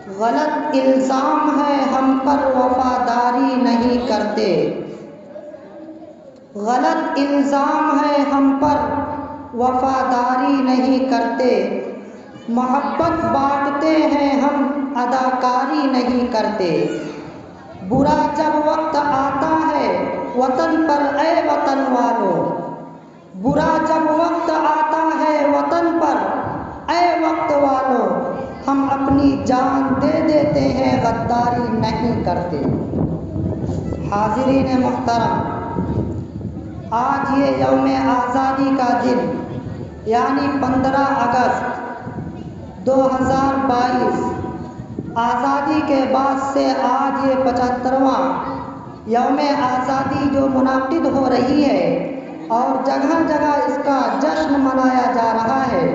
غلط الزام ہے ہم پر وفاداری نہیں کرتے، غلط الزام ہے ہم پر وفاداری نہیں کرتے، محبت بانٹتے ہیں ہم اداکاری نہیں کرتے، برا جب وقت آتا ہے وطن پر اے وطن والوں، برا جب وقت آتا ہے وطن پر اے وقت والوں، ہم اپنی جان دے دیتے ہیں غداری نہیں کرتے۔ حاضرین محترم، آج یہ یوم آزادی کا دن یعنی 15 اگست 2022، آزادی کے بعد سے آج یہ 75واں یوم آزادی جو منعقد ہو رہی ہے اور جگہ جگہ اس کا جشن منایا جا رہا ہے۔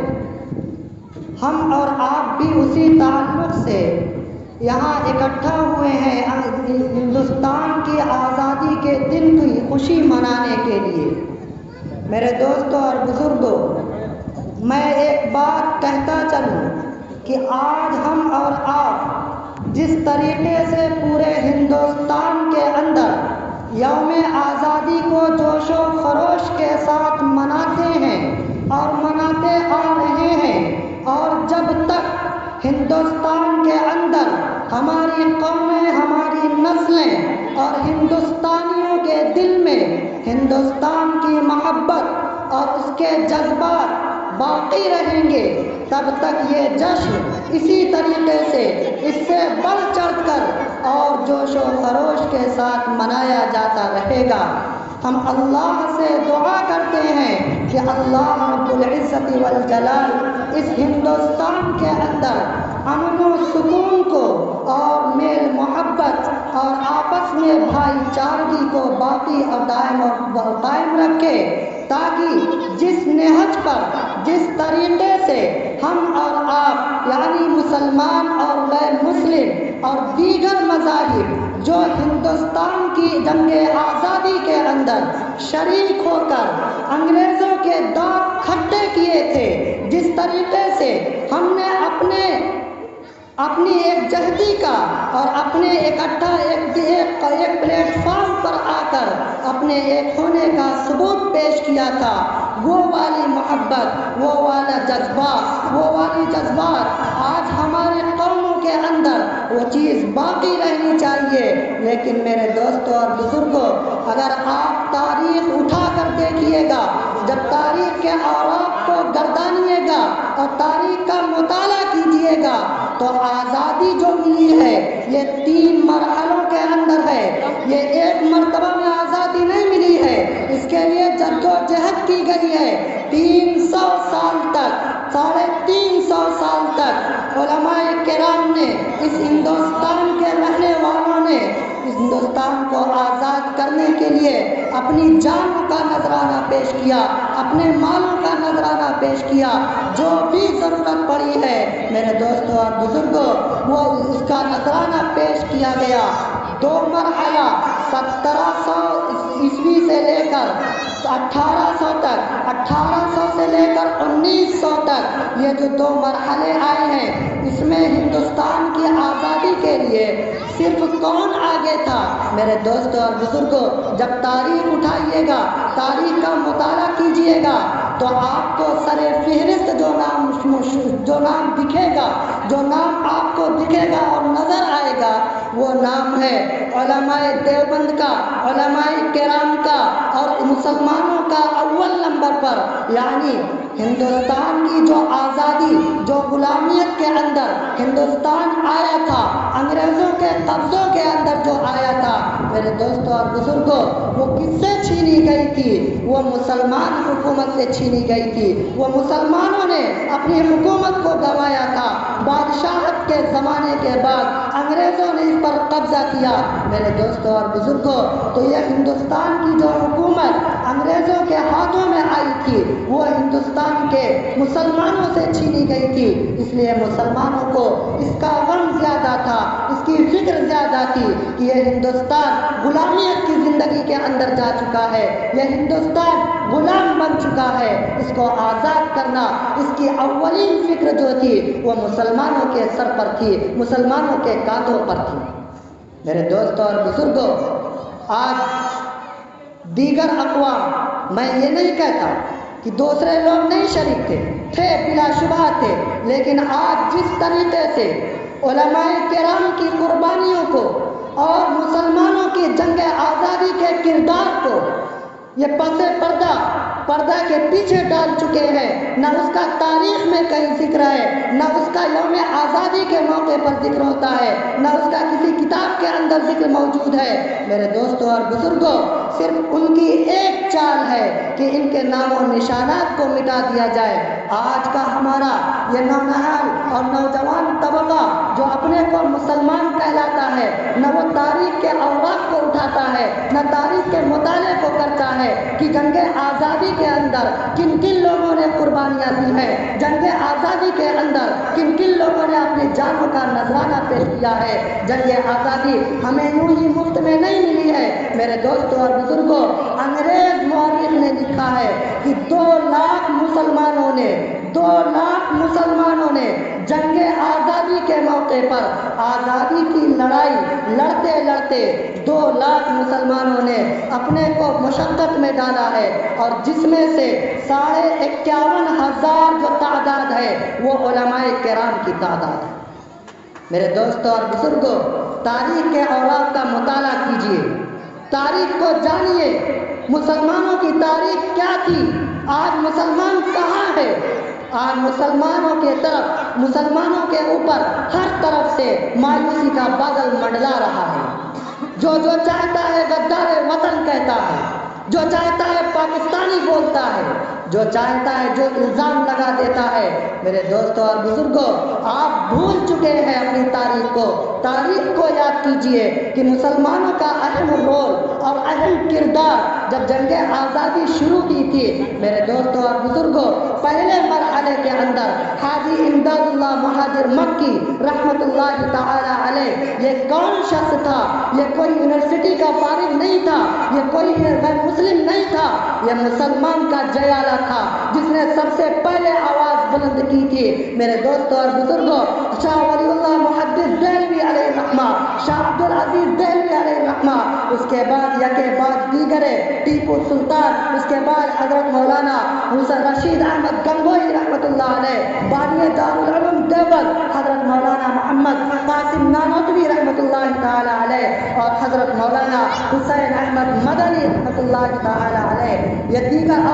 ہم اور آپ بھی اسی تعلق سے یہاں اکٹھا ہوئے ہیں ہندوستان کی آزادی کے دن کی خوشی منانے کے لیے۔ میرے دوستوں اور بزرگوں، میں ایک بات کہتا چلوں کہ آج ہم اور آپ جس طریقے سے پورے ہندوستان کے اندر یوم آزادی کو جوش و خروش کے ساتھ مناتے ہیں اور مناتے آ رہے ہیں، اور جب تک ہندوستان کے اندر ہماری قومیں، ہماری نسلیں اور ہندوستانیوں کے دل میں ہندوستان کی محبت اور اس کے جذبات باقی رہیں گے، تب تک یہ جشن اسی طریقے سے، اس سے بڑھ چڑھ کر اور جوش و خروش کے ساتھ منایا جاتا رہے گا۔ ہم اللہ سے دعا کرتے ہیں کہ اللہ رب العزت والجلال اس ہندوستان کے اندر امن و سکون کو اور میل محبت اور آپس میں بھائی چارگی کو باقی اور دائم اور قائم رکھے، تاکہ جس نہج پر، جس طریقے سے ہم اور آپ یعنی مسلمان اور غیر مسلم اور دیگر مذاہب جو ہندوستان کی جنگ آزادی کے اندر شریک ہو کر انگریزوں کے دانت کھٹے کیے تھے، جس طریقے سے ہم نے اپنی ایک جہدی کا اور اپنے اکٹھا ایک پلیٹ فارم پر آ کر اپنے ایک ہونے کا ثبوت پیش کیا تھا، وہ والی محبت، وہ والا جذبہ، وہ والی جذبات آج ہمارے قوموں کے اندر وہ چیز باقی رہنی چاہیے۔ لیکن میرے دوستوں اور بزرگوں، اگر آپ تاریخ اٹھا کر دیکھیے گا، جب تاریخ کے اوراق کو گردانیے گا اور تاریخ کا مطالعہ کیجیے گا، تو آزادی جو ملی ہے یہ 3 مرحلوں کے اندر ہے۔ یہ ایک مرتبہ میں آزادی نہیں ملی ہے، اس کے لیے جدوجہد کی گئی ہے۔ 300 سال تک، 350 سال تک علماء کرام نے، اس ہندوستان کے رہنے والوں نے اس ہندوستان کو آزاد کرنے کے لیے اپنی جانوں کا نذرانہ پیش کیا، اپنے مالوں کا نذرانہ پیش کیا، جو بھی ضرورت پڑی ہے میرے دوستوں اور بزرگوں وہ اس کا نذرانہ پیش کیا گیا۔ 2 مرحلہ 1700 عیسوی سے لے کر 1800 تک، 1800 سے لے کر 1900 تک یہ جو 2 مرحلے آئے ہیں، اس میں ہندوستان کی آزادی کے لیے صرف کون آگے تھا؟ میرے دوستوں اور بزرگوں، جب تاریخ اٹھائیے گا، تاریخ کا مطالعہ کیجیے گا، تو آپ کو سر فہرست جو نام دکھے گا، جو نام آپ کو دکھے گا اور نظر آئے گا، وہ نام ہے علماء دیوبند کا، علماء کرام کا، اور مسلمانوں کا اول نمبر پر، یعنی ہندوستان کی جو آزادی، جو غلامیت کے اندر ہندوستان آیا تھا، انگریزوں کے قبضوں کے اندر جو آیا تھا، میرے دوستوں اور بزرگوں، وہ کس سے چھینی گئی تھی؟ وہ مسلمان حکومت سے چھینی گئی تھی۔ وہ مسلمانوں نے اپنی حکومت کو گنوایا تھا، بادشاہت کے زمانے کے بعد انگریزوں نے اس پر قبضہ کیا۔ میرے دوستوں اور بزرگوں، تو یہ ہندوستان کی جو حکومت انگریزوں کے ہاتھوں میں آئی تھی، وہ ہندوستان کے مسلمانوں سے چھینی گئی تھی، اس لیے مسلمانوں کو اس کا غم زیادہ تھا، اس کی فکر فکر زیادہ تھی کہ یہ ہندوستان غلامیت کی زندگی کے اندر جا چکا ہے، یہ ہندوستان غلام بن چکا ہے، اس کو آزاد کرنا، اس کی اولین فکر جو تھی وہ مسلمانوں کے سر پر تھی، مسلمانوں کے کاندھوں پر تھی۔ میرے دوستوں اور بزرگوں، آج دیگر اقوام، میں یہ نہیں کہتا کہ دوسرے لوگ نہیں شریک تھے بلا شبہ تھے، لیکن آج جس طریقے سے علماء کرام کی قربانیوں کو اور مسلمانوں کی جنگ آزادی کے کردار کو یہ پردہ کے پیچھے ڈال چکے ہیں، نہ اس کا تاریخ میں کہیں ذکر ہے، نہ اس کا یوم آزادی کے موقع پر ذکر ہوتا ہے، نہ اس کا کسی کتاب کے اندر ذکر موجود ہے۔ میرے دوستوں اور بزرگوں، صرف ان کی ایک چال ہے کہ ان کے نام و نشانات کو مٹا دیا جائے۔ آج کا ہمارا یہ نونہال اور نوجوان طبقہ جو اپنے کو مسلمان کہلاتا ہے، نہ وہ تاریخ کے اوراق کو اٹھاتا ہے، نہ تاریخ کے مطالعے کو کرتا ہے کہ جنگ آزادی کے اندر کن کن لوگوں نے قربانیاں دی ہیں، جنگ آزادی کے اندر کن کن لوگوں نے اپنی جانوں کا نذرانہ پیش کیا ہے۔ جنگ آزادی ہمیں یوں ہی مفت میں نہیں ملی ہے میرے دوستوں اور بزرگوں، انگریز مورخ نے لکھا ہے کہ 2 لاکھ مسلمانوں نے جنگ آزادی کے موقع پر آزادی کی لڑائی لڑتے لڑتے 2 لاکھ مسلمانوں نے اپنے کو مشقت میں ڈالا ہے، اور جس میں سے 51,500 جو تعداد ہے وہ علماء کرام کی تعداد ہے۔ میرے دوستوں اور بزرگوں، تاریخ کے اوراق کا مطالعہ کیجیے، تاریخ کو جانیے، مسلمانوں کی تاریخ کیا تھی، آج مسلمان کہاں ہے۔ آج مسلمانوں کے طرف، مسلمانوں کے اوپر ہر طرف سے مایوسی کا بادل منڈلا رہا ہے۔ جو چاہتا ہے غدار وطن کہتا ہے، جو چاہتا ہے پاکستانی بولتا ہے، جو چاہتا ہے جو الزام لگا دیتا ہے۔ میرے دوستوں اور بزرگوں، آپ بھول چکے ہیں اپنی تاریخ کو۔ تاریخ کو یاد کیجئے کہ مسلمانوں کا اہم رول اور اہم کردار جب جنگ آزادی شروع کی تھی میرے دوستوں اور بزرگوں، پہلے مرحلے کے اندر حاجی امداد اللہ مہاجر مکی رحمت اللہ تعالی علیہ، یہ کون شخص تھا؟ یہ کوئی یونیورسٹی کا فارغ نہیں تھا، یہ کوئی غیر مسلم نہیں تھا، یہ مسلمان کا جیالہ تھا جس نے سب سے پہلے آواز بلند کی تھی۔ میرے دوستوں اور بزرگوں، شاہ ولی اللہ محدث دہلوی علیہ الرحمہ، شاہ عبد العزیز دہلوی علیہ الرحمہ، اس کے بعد یکے بعد دیگرے، ٹیپو سلطان، اس کے بعد حضرت مولانا حسین رشید احمد گنگوہی رحمت اللہ علیہ، بانی دارالعلوم دیوبند حضرت مولانا محمد قاسم نانوتوی رحمت اللہ تعالی علیہ، اور حضرت مولانا حسین احمد مدنی رحمت اللہ تعالی علیہ، یہ دیگر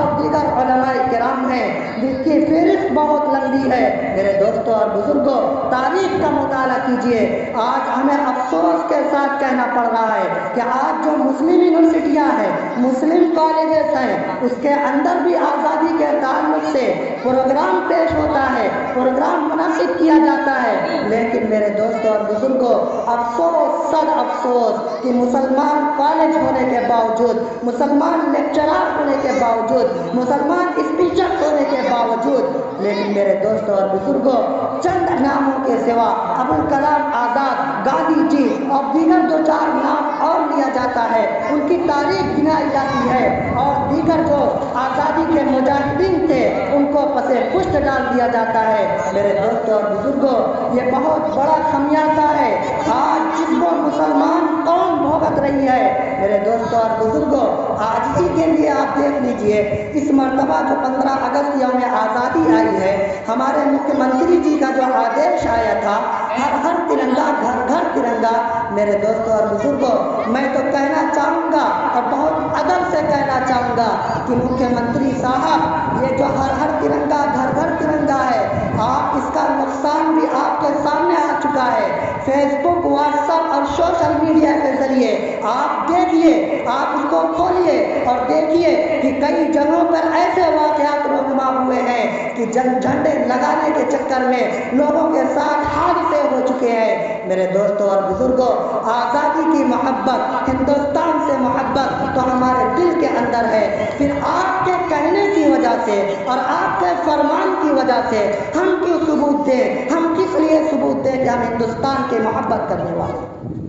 علماء کرام ہیں جس کی فہرست بہت لمبی ہے۔ میرے دوستوں اور بزرگوں، تاریخ کا مطالعہ کیجئے۔ آج ہمیں افسوس کے ساتھ کہنا پڑ رہا ہے کہ آج جو مسلم یونیورسٹیاں ہیں، مسلم کالجز ہیں، اس کے اندر بھی آزادی کے تعلق سے پروگرام پیش ہوتا ہے، پروگرام منعقد کیا جاتا ہے، لیکن میرے دوستوں اور بزرگوں، افسوس صد افسوس کہ مسلمان کالج ہونے کے باوجود، مسلمان لیکچرار ہونے کے باوجود، مسلمان اسپیچر ہونے کے باوجود، لیکن میرے دوستوں اور بزرگوں، چند ناموں کے سوا ابوالکلام آزاد، گاندھی جی اور دیگر 2-4 نام اور لیا جاتا ہے، ان کی تاریخ گنائی جاتی ہے، اور دیگر جو آزادی کے مجاہدین تھے ان کو پسے پشت ڈال دیا جاتا ہے۔ میرے دوستوں اور بزرگوں، یہ بہت بڑا خمیازہ ہے آج جس کو مسلمان قوم بھگت رہی ہے۔ میرے دوستوں اور بزرگوں، آج اسی کے لیے آپ دیکھ لیجئے، اس مرتبہ جو 15 اگست یوم آزادی آئی ہے، ہمارے مکھیہ منتری جی کا جو آدیش آیا تھا، ہر ترنگا گھر گھر ترنگا، میرے دوستوں اور بزرگوں، میں تو کہنا چاہوں گا اور بہت ادب سے کہنا چاہوں گا کہ مکھیہ منتری صاحب، یہ جو ہر ترنگا گھر گھر ترنگا ہے، آپ اس کا نقصان بھی آپ کے سامنے آ چکا ہے۔ فیس بک، واٹس ایپ اور سوشل میڈیا کے ذریعے آپ دیکھیے، آپ اس کو کھولیے اور دیکھیے کہ کئی جگہوں پر ایسے واقعات رونما ہوئے ہیں کہ جھنڈے لگانے کے چکر میں لوگوں کے ساتھ حادثے ہو چکے ہیں۔ میرے دوستوں اور بزرگوں، آزادی کی محبت، ہندوستان سے محبت تو ہمارے دل کے اندر ہے، پھر آپ کے کہنے کی وجہ سے اور آپ کے فرمان کی وجہ سے ہم کیوں ثبوت دیں، ہم کس لیے ثبوت دیں کہ ہم ہندوستان کی محبت کرنے والے ہیں۔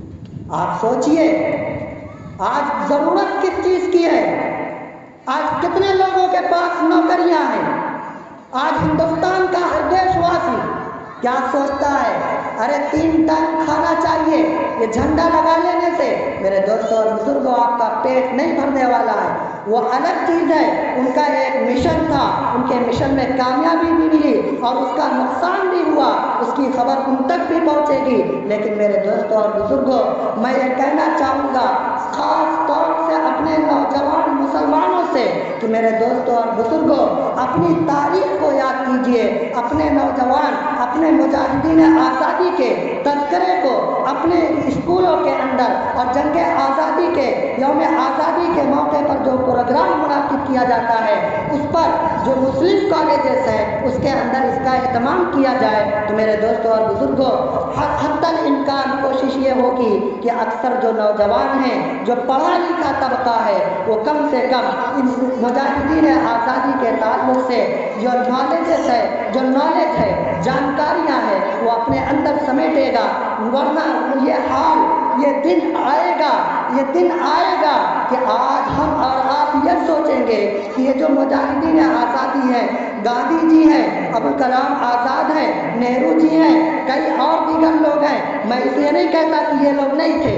آپ سوچئے آج ضرورت کس چیز کی ہے؟ آج کتنے لوگوں کے پاس نوکریاں ہیں؟ آج ہندوستان کا ہر دیش واسی کیا سوچتا ہے؟ ارے 3 ٹائم کھانا چاہیے، یہ جھنڈا لگا لینے سے میرے دوستوں اور بزرگوں آپ کا پیٹ نہیں بھرنے والا ہے، وہ الگ چیز ہے۔ ان کا ایک مشن تھا، ان کے مشن میں کامیابی بھی ملی اور اس کا نقصان بھی ہوا، اس کی خبر ان تک بھی پہنچے گی۔ لیکن میرے دوستوں اور بزرگوں، میں یہ کہنا چاہوں گا خاص طور سے اپنے نوجوان مسلمانوں سے کہ میرے دوستوں اور بزرگوں، اپنی تاریخ کو یاد کیجئے، اپنے نوجوان اپنے مجاہدین آزادی کے تذکرے کو اپنے اسکولوں کے اندر اور جنگ آزادی کے یوم آزادی کے موقع پر جو پروگرام منعقد کیا جاتا ہے اس پر جو مسلم کالجز ہیں اس کے اندر اس کا اہتمام کیا جائے تو میرے دوستوں اور بزرگوں حتی الامکان کوشش یہ ہوگی کہ اکثر جو نوجوان ہیں، جو پڑھا لکھا طبقہ ہے، وہ کم سے کم ان مجاہدین آزادی کے تعلق سے جو نالج ہے، جانکاریاں ہیں، وہ اپنے اندر سمیٹے گا، ورنہ یہ دن آئے گا کہ آج ہم اور آپ یہ سوچیں گے کہ یہ جو مجاہدین آزادی ہیں، گاندھی جی ہیں، ابوالکلام آزاد ہیں، نہرو جی ہیں، کئی اور دیگر لوگ ہیں، میں اس لیے نہیں کہتا کہ یہ لوگ نہیں تھے،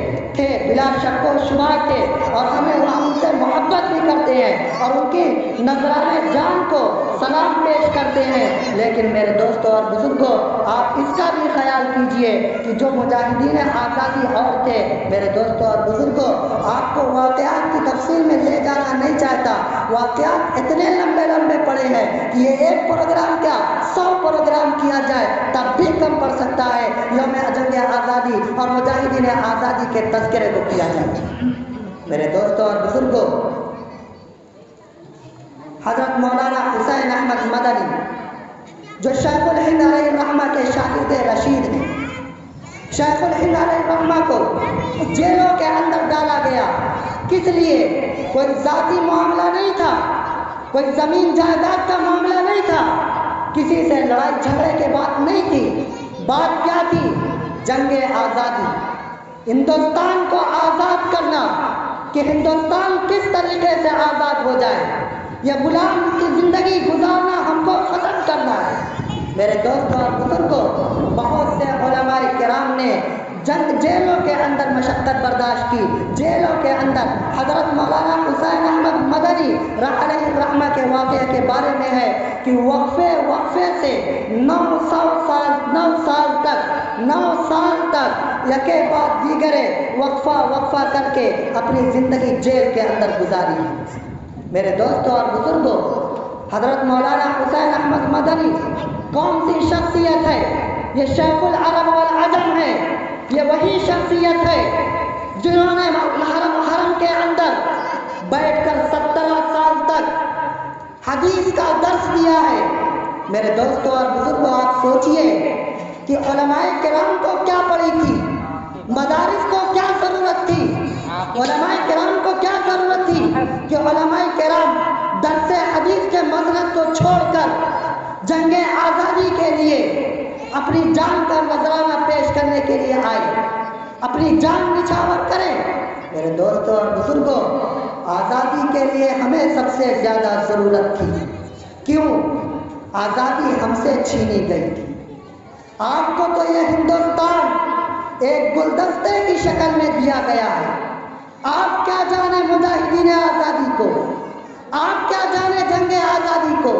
بلا شک و شبہ تھے، اور ہم ان سے محبت بھی کرتے ہیں اور ان کی نذرانِ جان کو سلام پیش کرتے ہیں۔ لیکن میرے دوستوں اور بزرگوں، آپ اس کا بھی خیال کیجئے کہ جو مجاہدین آزادی اور تھے، میرے دوستوں اور بزرگوں، آپ کو واقعات کی تفصیل میں لے جانا نہیں چاہتا، واقعات اتنے لمبے پڑے ہیں کہ یہ ایک پروگرام کیا 100 پروگرام کیا جائے تب بھی کم پڑ سکتا ہے یوم جنگ آزادی اور مجاہدین آزادی کے تذکرے کو کیا جائے۔ میرے دوستوں اور بزرگوں، حضرت مولانا حسین احمد مدنی جو شیخ الہند علیہ الرحمہ کے شاگرد رشید ہیں، شیخ الہند علیہ الرحمہ کو جیلوں کے اندر ڈالا گیا، کس لیے؟ کوئی ذاتی معاملہ نہیں تھا، کوئی زمین جائیداد کا معاملہ نہیں تھا، کسی سے لڑائی جھگڑے کی بات نہیں تھی، بات کیا تھی؟ جنگ آزادی، ہندوستان کو آزاد کرنا، کہ ہندوستان کس طریقے سے آزاد ہو جائے، یہ غلام کی زندگی گزارنا ہم کو ختم کرنا ہے۔ میرے دوستوں اور بزرگوں، بہت سے علماء کرام نے جیلوں کے اندر مشقت برداشت کی، جیلوں کے اندر حضرت مولانا حسین احمد مدنی علیہ الرحمہ کے واقعے کے بارے میں ہے کہ وقفے سے 9 سال تک یکے بعد دیگرے وقفہ کر کے اپنی زندگی جیل کے اندر گزاری ہے۔ میرے دوستوں اور بزرگوں، حضرت مولانا حسین احمد مدنی کون سی شخصیت ہے؟ یہ شیخ العرب والعجم ہے، یہ وہی شخصیت ہے جنہوں نے حرم کے اندر بیٹھ کر 17 سال تک حدیث کا درس دیا ہے۔ میرے دوستوں اور بزرگوں، آپ سوچئے کہ علماء کرام کو کیا پڑی تھی، مدارس کو کیا ضرورت تھی، علماء کرام کو کیا ضرورت تھی کہ علماء کرام درس حدیث کے مسلک کو چھوڑ کر جنگ آزادی کے لیے اپنی جان کا نذرانہ پیش کرنے کے لیے آئے، اپنی جان نچھاور کریں۔ میرے دوستوں اور بزرگوں، آزادی کے لیے ہمیں سب سے زیادہ ضرورت تھی، کیوں؟ آزادی ہم سے چھینی گئی تھی۔ آپ کو تو یہ ہندوستان ایک گلدستے کی شکل میں دیا گیا ہے، آپ کیا جانے مجاہدین آزادی کو، آپ کیا جانے جنگ آزادی کو۔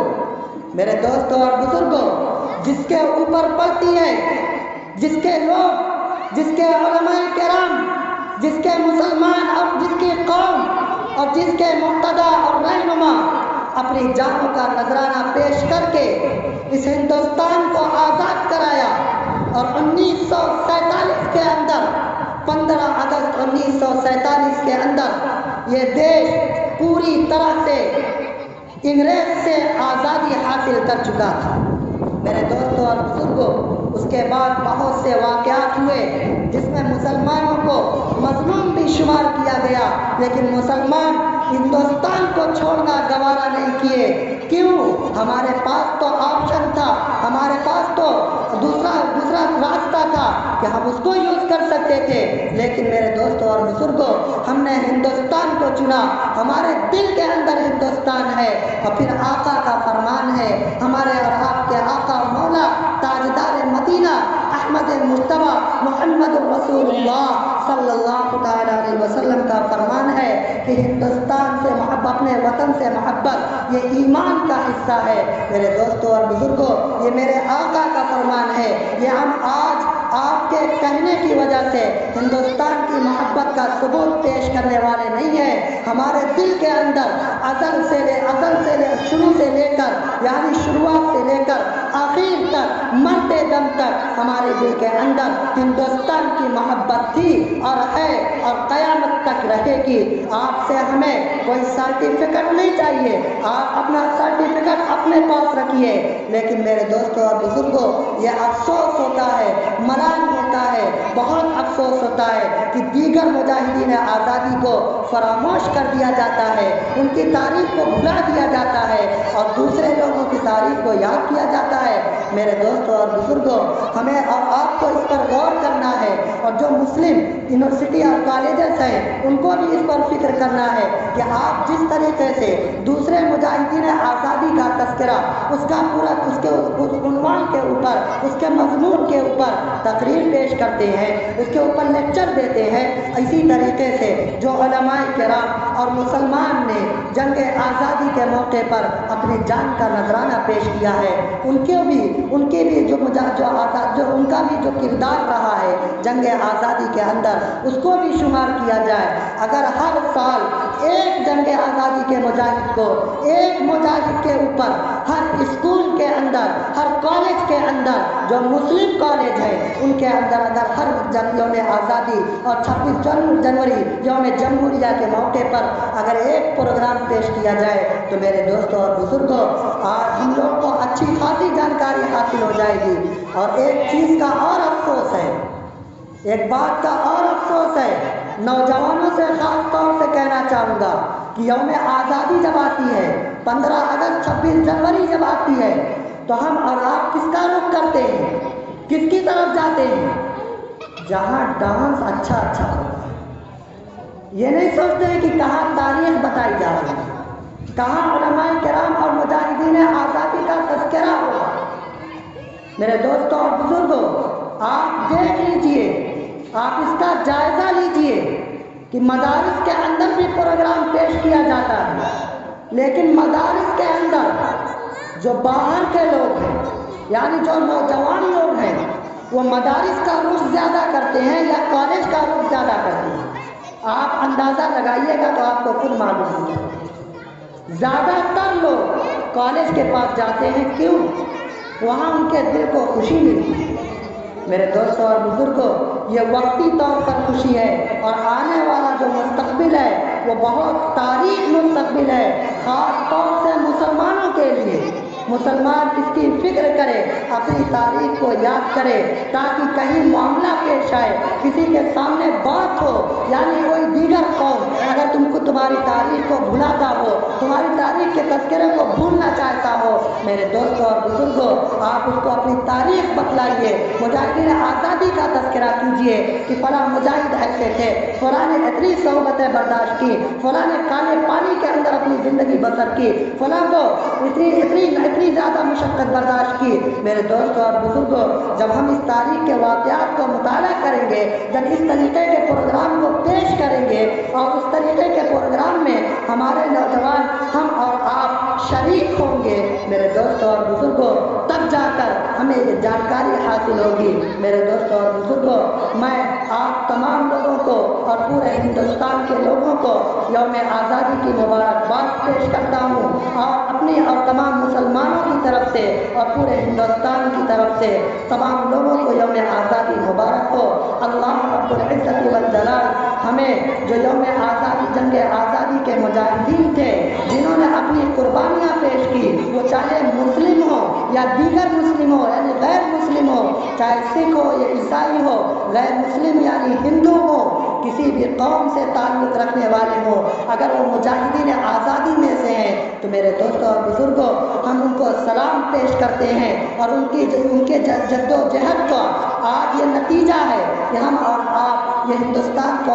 میرے دوستوں اور بزرگوں، جس کے اوپر پڑتی ہے، جس کے لوگ، جس کے علماء کرام، جس کے مسلمان اور جس کی قوم اور جس کے مقتدی اور رہنما اپنی جانوں کا نذرانہ پیش کر کے اس ہندوستان کو آزاد کرایا، اور 1947 کے اندر 15 اگست 1947 کے اندر یہ دیش پوری طرح سے انگریز سے آزادی حاصل کر چکا تھا۔ میرے دوستوں اور بزرگوں، اس کے بعد بہت سے واقعات ہوئے جس میں مسلمانوں کو مظلوم بھی شمار کیا گیا، لیکن مسلمان ہندوستان کو چھوڑنا گوارا نہیں کیے۔ کیوں؟ ہمارے پاس تو آپشن تھا، ہمارے پاس تو دوسرا راستہ تھا کہ ہم اس کو یوز کر سکتے کرتے تھے، لیکن میرے دوستوں اور بزرگوں ہم نے ہندوستان کو چنا، ہمارے دل کے اندر ہندوستان ہے، اور پھر آقا کا فرمان ہے، ہمارے اور آپ کے آقا مولا تاجدار مدینہ احمد مجتبیٰ محمد رسول اللہ صلی اللہ تعالیٰ علیہ وسلم کا فرمان ہے کہ ہندوستان سے محبت، اپنے وطن سے محبت یہ ایمان کا حصہ ہے۔ میرے دوستوں اور بزرگوں یہ میرے آقا کا فرمان ہے، یہ ہم آج آپ کے کہنے کی وجہ سے ہندوستان کی محبت کا ثبوت پیش کرنے والے نہیں ہیں، ہمارے دل کے اندر ازل سے شروع سے لے کر یعنی شروعات سے لے کر آخر تک مرتے دم تک ہمارے دل کے اندر ہندوستان کی محبت تھی اور ہے اور قیامت تک رہے گی۔ آپ سے ہمیں کوئی سرٹیفکیٹ نہیں چاہیے، آپ اپنا سرٹیفکیٹ اپنے پاس رکھیے، لیکن میرے دوستوں اور بزرگوں یہ افسوس ہوتا ہے، ملال ہوتا ہے، بہت افسوس ہوتا ہے کہ دیگر مجاہدین آزادی کو فراموش کر دیا جاتا ہے، ان کی تاریخ کو بھلا دیا جاتا ہے اور دوسرے لوگوں کی تاریخ کو یاد کیا جاتا ہے۔ میرے دوستوں اور بزرگوں ہمیں اور آپ کو اس پر غور کرنا ہے، اور جو مسلم یونیورسٹی اور کالجز ہیں ان کو بھی اس پر فکر کرنا ہے کہ آپ جس طریقے سے دوسرے مجاہدین آزادی کا تذکرہ اس کا پورا اس کے عنوان کے اوپر، اس کے مضمون کے اوپر تقریر پیش کرتے ہیں، اس کے اوپر لیکچر دیتے ہیں، اسی طریقے سے جو علماء کرام اور مسلمان نے جنگ آزادی کے موقع پر اپنی جان کا نذرانہ پیش کیا ہے، ان کے بھی ان کا بھی جو کردار رہا ہے جنگ آزادی کے اندر اس کو بھی شمار کیا جائے۔ اگر ہر سال ایک جنگ آزادی کے مجاہد کو، ایک مجاہد کے اوپر ہر اسکول کے اندر، ہر کالج کے اندر جو مسلم کالج ہے ان کے اندر اگر ہر یوم آزادی اور 26 جنوری یوم جمہوریہ کے موقع پر اگر ایک پروگرام پیش کیا جائے تو میرے دوستوں اور بزرگوں آج ہم لوگ کو اچھی خاصی جانکاری حاصل ہو جائے گی۔ اور ایک چیز کا اور افسوس ہے، ایک بات کا اور افسوس ہے، نوجوانوں سے خاص طور سے کہنا چاہوں گا کہ یوم آزادی جب آتی ہے، 15 اگست 26 جنوری جب آتی ہے تو ہم اور آپ کس کا رخ کرتے ہیں، کس کی طرف جاتے ہیں؟ جہاں ڈانس اچھا ہوتا ہے، یہ نہیں سوچتے ہیں کہ کہاں تاریخ بتائی جا رہی ہے، کہاں علماء کرام اور مجاہدین آزادی کا تذکرہ ہوگا۔ میرے دوستوں اور بزرگوں آپ دیکھ لیجئے، آپ اس کا جائزہ لیجئے کہ مدارس کے اندر بھی پروگرام پیش کیا جاتا ہے، لیکن مدارس کے اندر جو باہر کے لوگ ہیں یعنی جو نوجوان لوگ ہیں وہ مدارس کا رخ زیادہ کرتے ہیں یا کالج کا رخ زیادہ کرتے ہیں؟ آپ اندازہ لگائیے گا تو آپ کو خود معلوم ہو جائے گا۔ زیادہ تر لوگ کالج کے پاس جاتے ہیں، کیوں؟ وہاں ان کے دل کو خوشی ملتی ہے۔ میرے دوستوں اور بزرگوں یہ وقتی طور پر خوشی ہے، اور آنے والا جو مستقبل ہے وہ بہت تاریخ مستقبل ہے، خاص طور سے مسلمانوں کے لیے۔ مسلمان اس کی فکر کرے، اپنی تاریخ کو یاد کرے، تاکہ کہیں معاملہ پیش آئے، کسی کے سامنے بات ہو یعنی کوئی دیگر قوم اگر تمہاری تاریخ کو بھلاتا ہو، تمہاری تاریخ کے تذکرے کو بھولنا چاہتا ہو، میرے دوستوں اور بزرگوں آپ اس کو اپنی تاریخ بتلائیے، مجاہدین آزادی کا تذکرہ کیجئے کہ فلاں مجاہد ایسے تھے، فلاں نے اتنی صحبتیں برداشت کی، فلاں نے کالے پانی کے اندر اپنی زندگی بسر کی، فلاں کو اتنی زیادہ مشقت برداشت کی۔ میرے دوستوں اور بزرگوں جب ہم اس تاریخ کے واقعات کو مطالعہ کریں گے، جب اس طریقے کے پروگرام کو پیش کریں گے اور اس طریقے کے پروگرام میں ہمارے نوجوان ہم اور آپ شریک ہوں گے، میرے دوستوں اور بزرگوں تب جا کر ہمیں یہ جانکاری حاصل ہوگی۔ میرے دوستوں اور بزرگوں میں آپ تمام لوگوں کو اور پورے ہندوستان کے لوگوں کو یوم آزادی کی مبارکباد پیش کرتا ہوں، اور اپنی اور تمام مسلمانوں کی طرف سے اور پورے ہندوستان کی طرف سے تمام لوگوں کو یوم آزادی مبارک ہو۔ اللہ رب العزت والجلال ہمیں جو یوم آزادی جنگ آزادی کے مجاہدین تھے جنہوں نے اپنی قربانیاں پیش کی، وہ چاہے مسلم ہو یا دیگر مسلم ہو یعنی غیر مسلم ہو، چاہے سکھ ہو یا عیسائی ہو، غیر مسلم یعنی ہندو ہو، کسی بھی قوم سے تعلق رکھنے والے ہوں، اگر وہ مجاہدین آزادی میں سے ہیں تو میرے دوستوں اور بزرگوں ہم ان کو سلام پیش کرتے ہیں، اور ان کے جد و جہد کا آج یہ نتیجہ ہے کہ ہم اور آپ یہ ہندوستان کو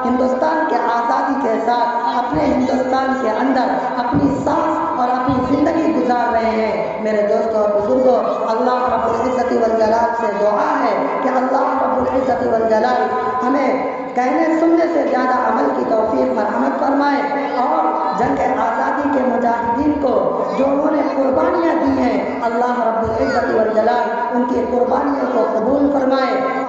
ہندوستان کے آزادی کے ساتھ اپنے ہندوستان کے اندر اپنی سانس اور اپنی زندگی گزار رہے ہیں۔ میرے دوستوں اور بزرگوں، اللہ رب العزت والجلال سے دعا ہے کہ اللہ رب العزت والجلال ہمیں کہنے سننے سے زیادہ عمل کی توفیق مرحمت فرمائے، اور جنگ آزادی کے مجاہدین کو جو انہوں نے قربانیاں دی ہیں، اللہ رب العزت والجلال ان کی قربانیوں کو قبول فرمائے۔